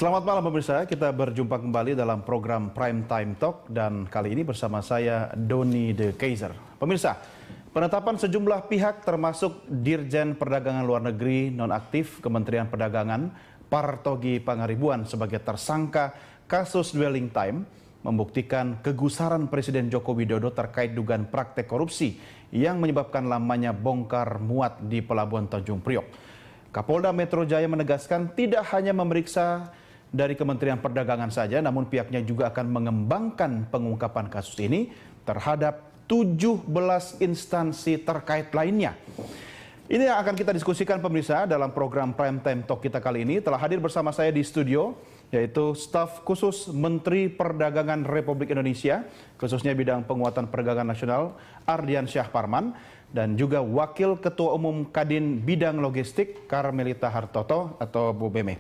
Selamat malam pemirsa, kita berjumpa kembali dalam program Prime Time Talk dan kali ini bersama saya Doni De Keizer. Pemirsa, penetapan sejumlah pihak termasuk Dirjen Perdagangan Luar Negeri nonaktif Kementerian Perdagangan Partogi Pangaribuan sebagai tersangka kasus dwelling time membuktikan kegusaran Presiden Joko Widodo terkait dugaan praktek korupsi yang menyebabkan lamanya bongkar muat di Pelabuhan Tanjung Priok. Kapolda Metro Jaya menegaskan tidak hanya memeriksa dari Kementerian Perdagangan saja, namun pihaknya juga akan mengembangkan pengungkapan kasus ini terhadap 17 instansi terkait lainnya. Ini yang akan kita diskusikan pemirsa dalam program Prime Time Talk kita kali ini. Telah hadir bersama saya di studio, yaitu staf khusus Menteri Perdagangan Republik Indonesia, khususnya bidang penguatan perdagangan nasional, Ardian Syah Parman, dan juga Wakil Ketua Umum Kadin Bidang Logistik, Karmelita Hartoto atau Bu Meme.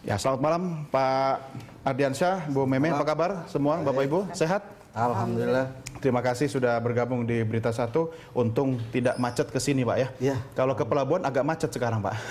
Ya, selamat malam Pak Ardiansyah, Bu Meme, apa kabar semua Bapak Ibu? Sehat? Alhamdulillah. Terima kasih sudah bergabung di Berita Satu. Untung tidak macet ke sini Pak ya. Iya. Kalau ke pelabuhan agak macet sekarang Pak.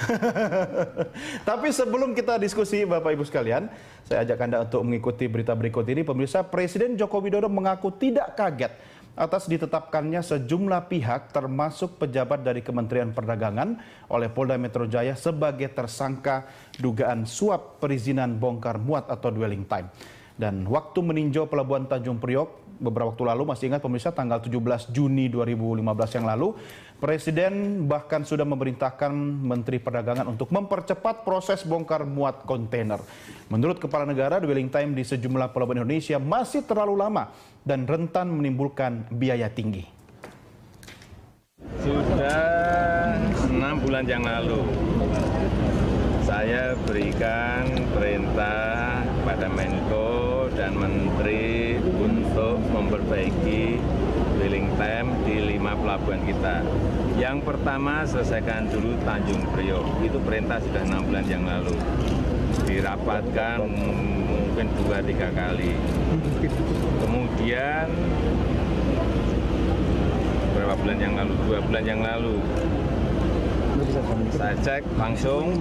Tapi sebelum kita diskusi Bapak Ibu sekalian, saya ajak Anda untuk mengikuti berita berikut ini. Pemirsa, Presiden Joko Widodo mengaku tidak kaget atas ditetapkannya sejumlah pihak termasuk pejabat dari Kementerian Perdagangan oleh Polda Metro Jaya sebagai tersangka dugaan suap perizinan bongkar muat atau dwelling time. Dan waktu meninjau Pelabuhan Tanjung Priok beberapa waktu lalu, masih ingat pemirsa, tanggal 17 Juni 2015 yang lalu, Presiden bahkan sudah memerintahkan Menteri Perdagangan untuk mempercepat proses bongkar muat kontainer. Menurut Kepala Negara, dwelling time di sejumlah pelabuhan Indonesia masih terlalu lama dan rentan menimbulkan biaya tinggi. Sudah 6 bulan yang lalu, saya berikan perintah kepada Menko dan Menteri untuk memperbaiki dwelling time di 5 pelabuhan kita. Yang pertama, selesaikan dulu Tanjung Priok. Itu perintah sudah 6 bulan yang lalu. Dirapatkan mungkin 2-3 kali. Kemudian berapa bulan yang lalu? 2 bulan yang lalu. Saya cek langsung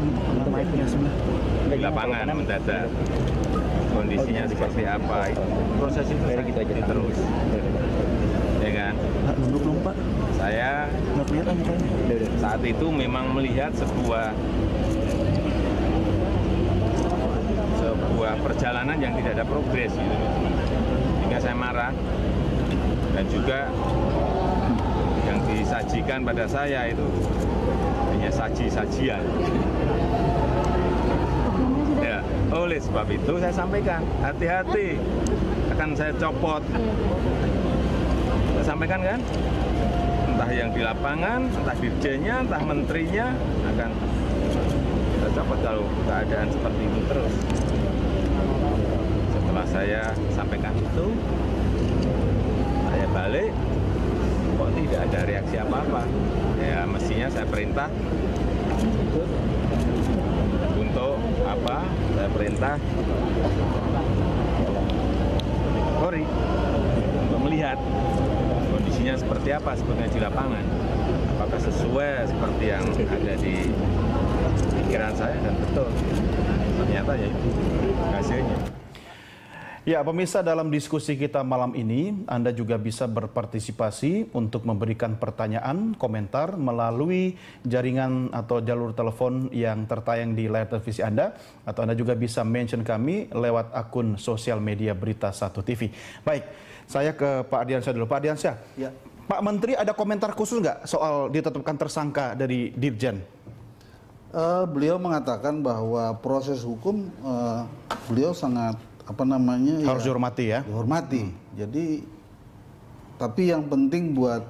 di lapangan mendadak. Kondisinya seperti apa, proses itu terus, ya kan? Saya saat itu memang melihat sebuah perjalanan yang tidak ada progres, gitu. Sehingga saya marah dan juga yang disajikan pada saya itu hanya saji-sajian. Ya, oleh sebab itu saya sampaikan, hati-hati, akan saya copot. Saya sampaikan kan, entah yang di lapangan, entah dirjennya, entah menterinya, akan saya copot kalau keadaan seperti itu terus. Setelah saya sampaikan itu, saya balik, kok tidak ada reaksi apa-apa. Ya mestinya saya perintah untuk apa? Saya perintah Polri untuk melihat kondisinya seperti apa sebetulnya di lapangan. Apakah sesuai seperti yang ada di pikiran saya, dan betul. Ternyata ya itu hasilnya. Ya, pemirsa, dalam diskusi kita malam ini, Anda juga bisa berpartisipasi untuk memberikan pertanyaan, komentar melalui jaringan atau jalur telepon yang tertayang di layar televisi Anda, atau Anda juga bisa mention kami lewat akun sosial media Berita Satu TV. Baik, saya ke Pak Ardiansyah dulu. Pak Ardiansyah, ya. Pak Menteri ada komentar khusus nggak soal ditetapkan tersangka dari Dirjen? Beliau mengatakan bahwa proses hukum beliau sangat harus dihormati ya. Dihormati. Jadi tapi yang penting buat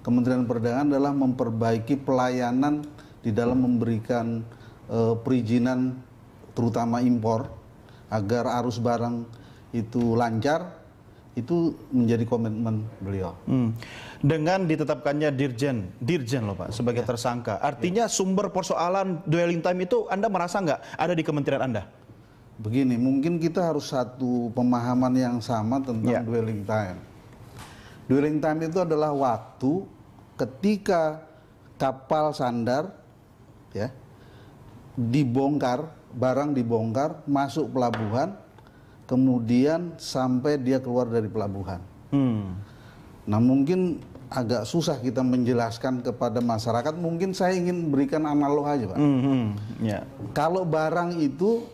Kementerian Perdagangan adalah memperbaiki pelayanan di dalam memberikan perizinan terutama impor agar arus barang itu lancar. Itu menjadi komitmen beliau. Dengan ditetapkannya Dirjen loh Pak sebagai tersangka, artinya sumber persoalan dwelling time itu Anda merasa nggak ada di kementerian Anda? Begini, mungkin kita harus satu pemahaman yang sama tentang dwelling time. Dwelling time itu adalah waktu ketika kapal sandar ya dibongkar barang dibongkar, masuk pelabuhan, kemudian sampai dia keluar dari pelabuhan. Nah, mungkin agak susah kita menjelaskan kepada masyarakat. Mungkin saya ingin berikan analog aja, Pak. Ya. Kalau barang itu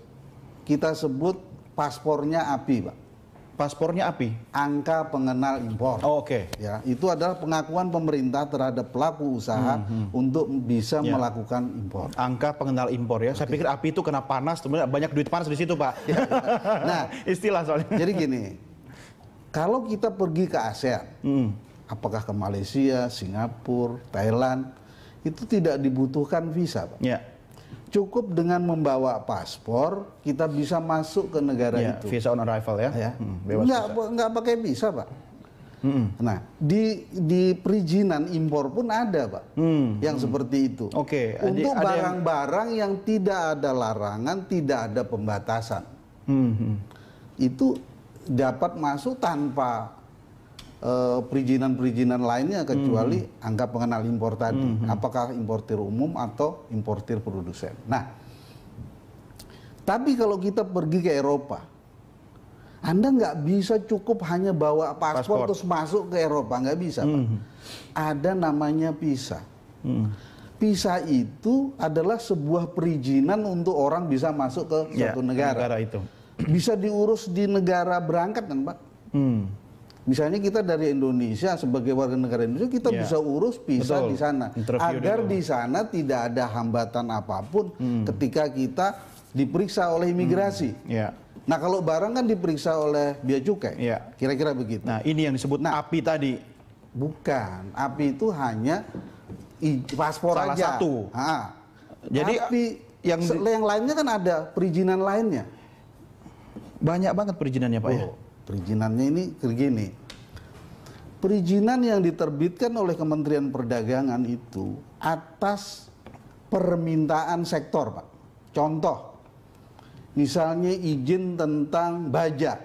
kita sebut paspornya API, Pak. Paspornya API? Angka pengenal impor. Oh, oke. Ya, itu adalah pengakuan pemerintah terhadap pelaku usaha untuk bisa melakukan impor. Angka pengenal impor ya. Saya pikir API itu kena panas, sebenarnya banyak duit panas di situ, Pak. Nah, istilah soalnya. jadi gini, kalau kita pergi ke ASEAN, apakah ke Malaysia, Singapura, Thailand, itu tidak dibutuhkan visa, Pak. Ya. Cukup dengan membawa paspor, kita bisa masuk ke negara Ya, itu. visa on arrival ya. Bebas Nggak pakai visa, Pak. Nah, di perizinan impor pun ada, Pak, yang seperti itu. Oke. Untuk Ada barang-barang yang tidak ada larangan, tidak ada pembatasan, itu dapat masuk tanpa perizinan-perizinan lainnya kecuali angka pengenal impor tadi. Apakah importir umum atau importir produsen. Nah, tapi kalau kita pergi ke Eropa, Anda nggak bisa cukup hanya bawa paspor terus masuk ke Eropa, nggak bisa, Pak. Ada namanya visa. Visa itu adalah sebuah perizinan untuk orang bisa masuk ke suatu negara. Itu. Bisa diurus di negara berangkat kan, Pak? Misalnya kita dari Indonesia sebagai warga negara Indonesia, kita bisa urus visa di sana. Agar di sana tidak ada hambatan apapun ketika kita diperiksa oleh imigrasi. Nah, kalau barang kan diperiksa oleh bea cukai. Kira-kira begitu. Nah, ini yang disebut API tadi. Bukan. API itu hanya paspor Salah aja. satu. Jadi API yang lainnya kan ada perizinan lainnya. Banyak banget perizinannya, Pak ya. Perizinannya ini begini. Perizinan yang diterbitkan oleh Kementerian Perdagangan itu atas permintaan sektor, Pak. Contoh, misalnya izin tentang baja.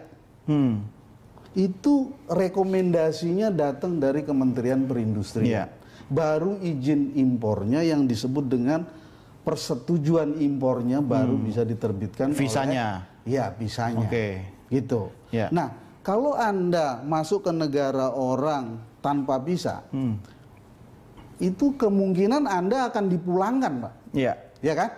Itu rekomendasinya datang dari Kementerian Perindustrian. Baru izin impornya yang disebut dengan persetujuan impornya baru bisa diterbitkan visanya. Visanya. Gitu. Ya. Nah, kalau Anda masuk ke negara orang tanpa visa, itu kemungkinan Anda akan dipulangkan, Pak. Ya kan?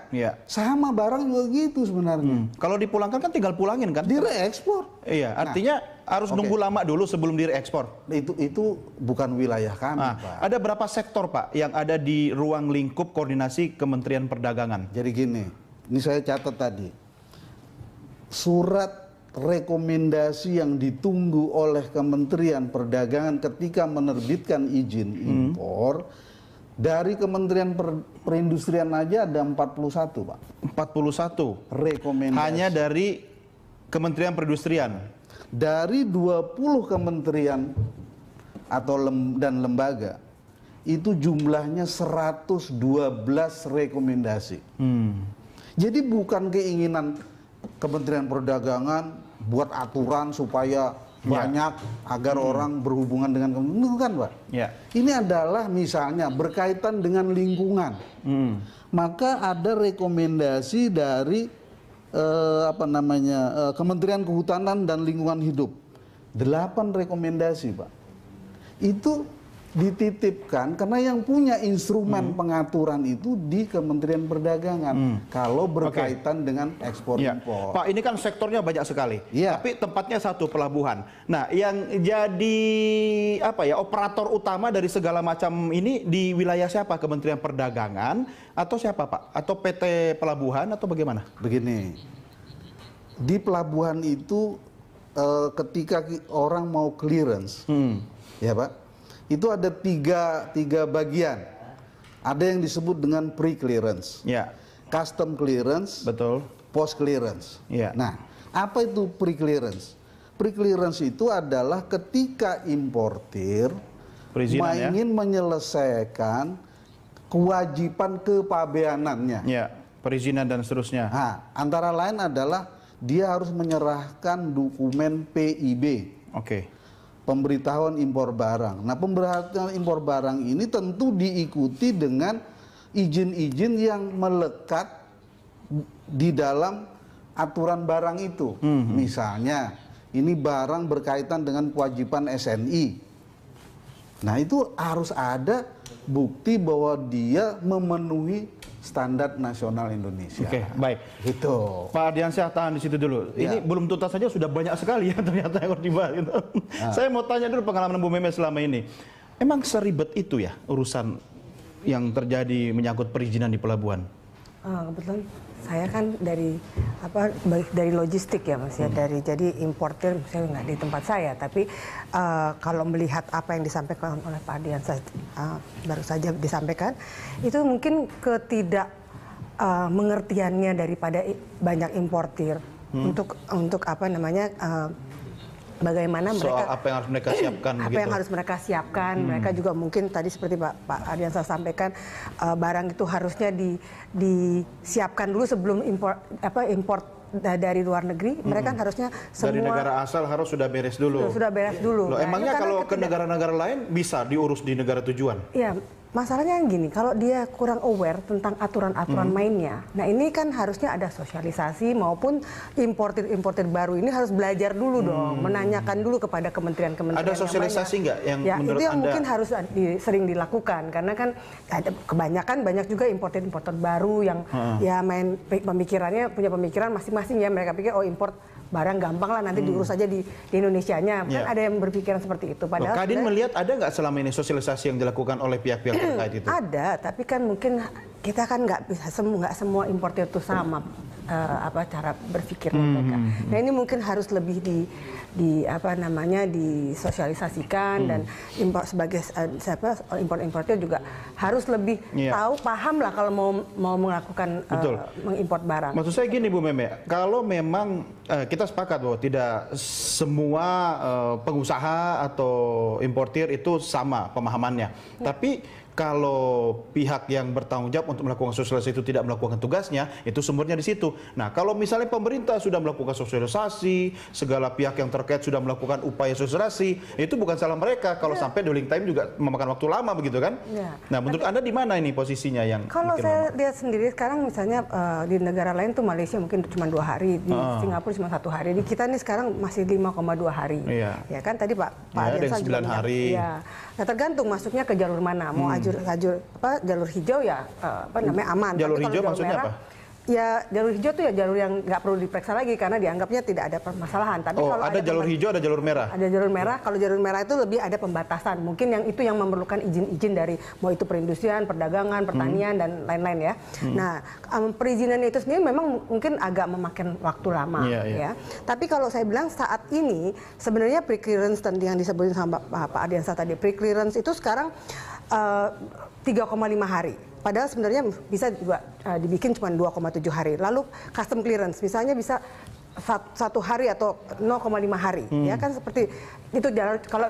Sama barang juga gitu sebenarnya. Kalau dipulangkan kan tinggal pulangin kan? Direekspor. Iya, artinya harus nunggu lama dulu sebelum direekspor. Itu bukan wilayah kami, Pak. Ada berapa sektor, Pak, yang ada di ruang lingkup koordinasi Kementerian Perdagangan? Jadi gini, ini saya catat tadi. Surat rekomendasi yang ditunggu oleh Kementerian Perdagangan ketika menerbitkan izin impor dari Kementerian Perindustrian aja ada 41, Pak. 41 rekomendasi. Hanya dari Kementerian Perindustrian. Dari 20 kementerian atau dan lembaga itu jumlahnya 112 rekomendasi. Jadi bukan keinginan Kementerian Perdagangan buat aturan supaya banyak agar orang berhubungan dengan kementerian, kan, Pak? Ini adalah misalnya berkaitan dengan lingkungan. Maka ada rekomendasi dari Kementerian Kehutanan dan Lingkungan Hidup. 8 rekomendasi, Pak. Itu dititipkan karena yang punya instrumen pengaturan itu di Kementerian Perdagangan kalau berkaitan dengan ekspor impor. Pak, ini kan sektornya banyak sekali, tapi tempatnya satu, pelabuhan. Nah, yang jadi operator utama dari segala macam ini di wilayah siapa? Kementerian Perdagangan atau siapa, Pak? Atau PT Pelabuhan atau bagaimana? Begini, di pelabuhan itu ketika orang mau clearance, ya, Pak, itu ada tiga bagian. Ada yang disebut dengan pre-clearance, custom clearance, post clearance. Nah, apa itu pre-clearance? Pre-clearance itu adalah ketika importir ingin menyelesaikan kewajiban kepabeanannya. Perizinan dan seterusnya. Nah, antara lain adalah dia harus menyerahkan dokumen PIB. Pemberitahuan impor barang. Nah, pemberitahuan impor barang ini tentu diikuti dengan izin-izin yang melekat di dalam aturan barang itu. Misalnya, ini barang berkaitan dengan kewajiban SNI. Nah, itu harus ada bukti bahwa dia memenuhi standar nasional Indonesia. Oke, baik. Gitu. Pak Ardiansyah, tahan di situ dulu. Ini belum tuntas saja sudah banyak sekali ya ternyata yang harus dibahas. Gitu. Saya mau tanya dulu pengalaman Bu Meme selama ini. Emang seribet itu ya urusan yang terjadi menyangkut perizinan di pelabuhan? Kebetulan saya kan dari logistik ya Mas ya, jadi importir saya nggak di tempat saya, tapi kalau melihat apa yang disampaikan oleh Pak Ardiansyah baru saja disampaikan, itu mungkin ketidak mengertiannya daripada banyak importir untuk apa namanya bagaimana mereka soal apa yang harus mereka siapkan, apa yang harus mereka siapkan. Mereka juga mungkin tadi seperti Pak Ardiansyah sampaikan, barang itu harusnya disiapkan dulu sebelum import dari luar negeri. Mereka kan harusnya semua dari negara asal harus sudah beres dulu. Sudah beres dulu. Loh, emangnya kalau ke negara-negara lain bisa diurus di negara tujuan? Iya. Masalahnya yang gini, kalau dia kurang aware tentang aturan-aturan mainnya, nah ini kan harusnya ada sosialisasi maupun importir baru ini harus belajar dulu dong, menanyakan dulu kepada kementerian-kementerian. Ada sosialisasi nggak yang ya, menurut itu yang Anda mungkin harus sering dilakukan, karena kan ada kebanyakan banyak juga importir baru yang ya main pemikirannya, punya pemikiran masing-masing ya, mereka pikir oh import barang gampang lah nanti diurus aja di Indonesianya. Kan ada yang berpikiran seperti itu. Padahal Kadin melihat ada nggak selama ini sosialisasi yang dilakukan oleh pihak-pihak terkait itu? Ada, tapi kan mungkin kita kan nggak semua importir itu sama cara berpikir mereka. Nah ini mungkin harus lebih disosialisasikan dan importir juga harus lebih tahu, paham lah kalau mau melakukan mengimport barang. Maksud saya gini Bu Meme, kalau memang kita sepakat bahwa tidak semua pengusaha atau importir itu sama pemahamannya, tapi kalau pihak yang bertanggung jawab untuk melakukan sosialisasi itu tidak melakukan tugasnya, itu sumbernya di situ. Nah, kalau misalnya pemerintah sudah melakukan sosialisasi, segala pihak yang terkait sudah melakukan upaya sosialisasi, itu bukan salah mereka. Kalau sampai dwelling time juga memakan waktu lama begitu kan? Ya. Nah, menurut Anda di mana ini posisinya yang? Kalau saya lihat sendiri sekarang misalnya di negara lain tuh Malaysia mungkin cuma 2 hari, di Singapura cuma 1 hari, di kita nih sekarang masih 5,2 hari. Ya kan tadi Pak Ardiansyah juga 9 hari. Ya. Nah, tergantung masuknya ke jalur mana, mau jalur hijau ya aman. Jalur hijau jalur maksudnya merah, apa? Ya jalur hijau tuh ya jalur yang nggak perlu diperiksa lagi karena dianggapnya tidak ada permasalahan. Tapi kalau ada jalur hijau, ada jalur merah. Ada jalur merah. Kalau jalur merah itu lebih ada pembatasan. Mungkin yang itu yang memerlukan izin-izin dari mau itu perindustrian, perdagangan, pertanian dan lain-lain ya. Nah, perizinan itu sendiri memang mungkin agak memakan waktu lama ya. Tapi kalau saya bilang saat ini sebenarnya pre-clearance yang disebut sama Pak Ardiansyah tadi, pre-clearance itu sekarang 3,5 hari. Padahal sebenarnya bisa juga dibikin cuma 2,7 hari. Lalu custom clearance misalnya bisa 1 hari atau 0,5 hari. Ya kan seperti itu kalau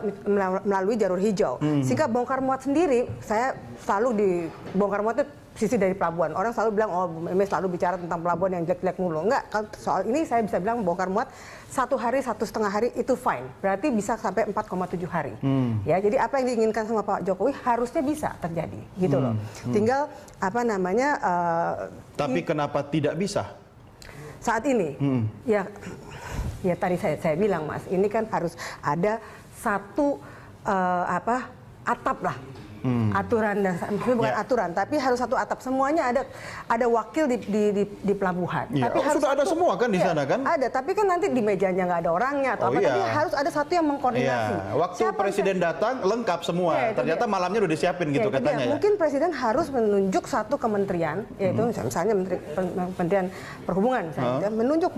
melalui jalur hijau. Sehingga bongkar muat sendiri, saya selalu di bongkar muat itu sisi dari pelabuhan. Orang selalu bilang, oh Bu Meme selalu bicara tentang pelabuhan yang jelek-jelek mulu. Enggak, soal ini saya bisa bilang bongkar muat 1 hari, 1,5 hari itu fine. Berarti bisa sampai 4,7 hari. Ya, jadi apa yang diinginkan sama Pak Jokowi harusnya bisa terjadi, gitu loh. Tinggal tapi kenapa tidak bisa? Saat ini, ya tadi saya bilang Mas, ini kan harus ada satu atap lah. Aturan dan bukan aturan, tapi harus satu atap. Semuanya ada wakil di pelabuhan. Ya, tapi harus sudah ada semua kan di sana kan? Ada, tapi kan nanti di mejanya nggak ada orangnya atau apa. Tapi harus ada satu yang mengkoordinasi. Waktu presiden datang lengkap semua. Ternyata malamnya udah disiapin gitu katanya. Mungkin presiden harus menunjuk satu kementerian, yaitu misalnya Kementerian Perhubungan, misalnya, menunjuk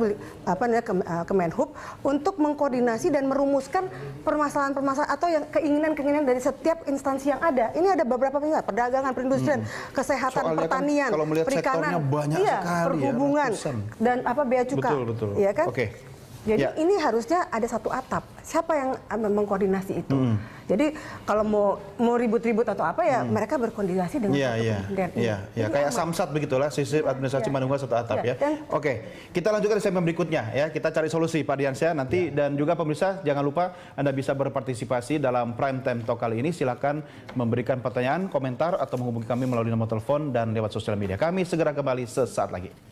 Kemenhub untuk mengkoordinasi dan merumuskan permasalahan-permasalahan atau yang keinginan-keinginan dari setiap instansi yang ada. Ini ada beberapa perdagangan, perindustrian, kesehatan, soalnya pertanian, kan, perikanan, banyak sekali, perhubungan, dan bea cukai. Betul. Ya kan? Jadi ini harusnya ada satu atap. Siapa yang mengkoordinasi itu? Jadi kalau mau ribut-ribut atau apa ya mereka berkoordinasi dengan kementerian ini. Iya, kayak Samsat begitulah, sistem administrasi manunggal satu atap ya. Oke, kita lanjutkan di segmen berikutnya ya. Kita cari solusi Pak Ardiansyah nanti dan juga pemirsa jangan lupa Anda bisa berpartisipasi dalam Prime Time Talk kali ini. Silakan memberikan pertanyaan, komentar atau menghubungi kami melalui nomor telepon dan lewat sosial media. Kami segera kembali sesaat lagi.